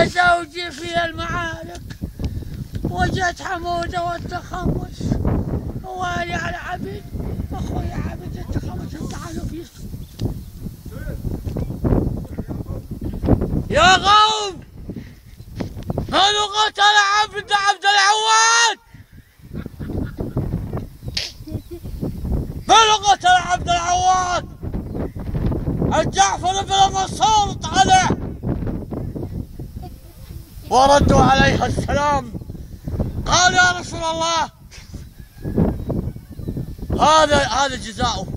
يا زوجي في المعارك، وجت حمودة والتخمس، ووالي على عبد، أخوي عبد التخمس امتحانه في يا قوم، من قتل عبد العواد؟ من قتل عبد العواد؟ الجعفر بن منصور طالع، وردوا عليه السلام، قال يا رسول الله هذا جزاؤه.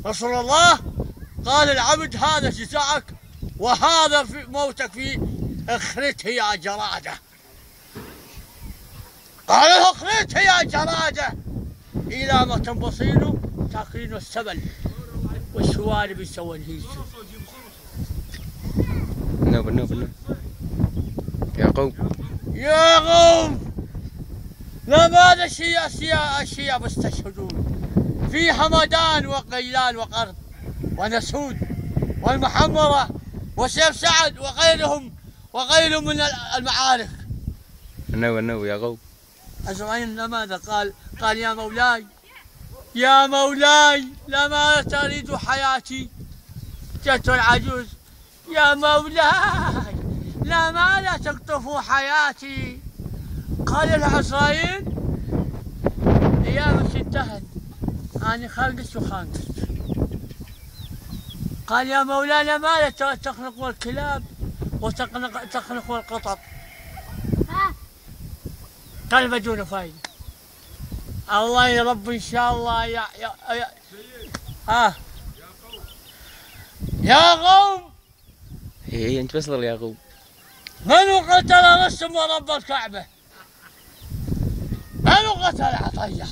رسول الله قال العبد هذا جزاءك، وهذا في موتك في اخرته يا جراده. قال له اخرته يا جراده الى ما تنبصينه تاكلين السبل والشوارب يسوون هيك. بالنوب يا قوم لماذا الشياب يستشهدون في همدان وقيلان وقرب ونسود والمحمرة وسيف سعد وغيرهم من المعارك. النوب يا قوم. أجمعين لماذا قال يا مولاي لما تريد حياتي؟ جت العجوز يا مولاي لماذا تقطفوا حياتي؟ قال العصايين ايامك انتهت، أنا خلقت وخانقت. قال يا مولاي لماذا تخنقوا الكلاب وتخنقوا القطط؟ قال بدون فايدة. الله يا رب ان شاء الله يا قوم. هي انت بس يا قوم. من قتل رسم ورب الكعبة؟ من قتل عطية؟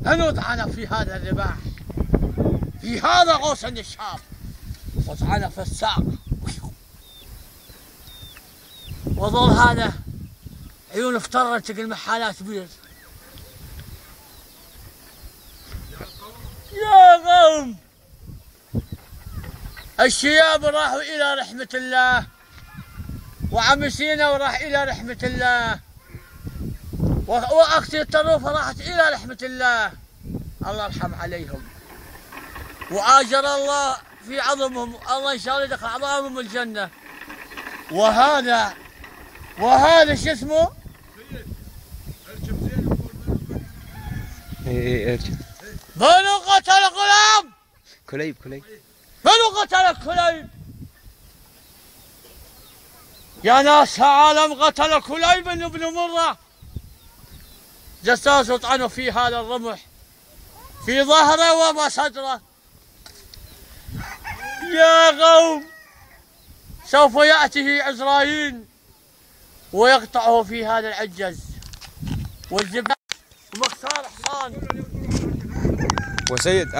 من طعن في هذا الرباح؟ في هذا غوص الشاب، وطعن في الساق، وظل هذا عيون افترت تقل محالات بيض. يا قوم الشياب راحوا إلى رحمة الله، وعم سينا وراح إلى رحمة الله، وأختي الطروفة راحت إلى رحمة الله، الله يرحم عليهم وآجر الله في عظمهم، الله إن شاء الله يدخل أعظامهم الجنة. وهذا شو اسمه؟ ارجع. من قتل غلام؟ كليب. من قتل كليب؟ يا ناس عالم قتل كليب بن مرة، جساس طعنوا في هذا الرمح في ظهره وصدره. يا قوم سوف يأتيه عزرائيل ويقطعه في هذا العجز والجبال ومختار حصان. وسيد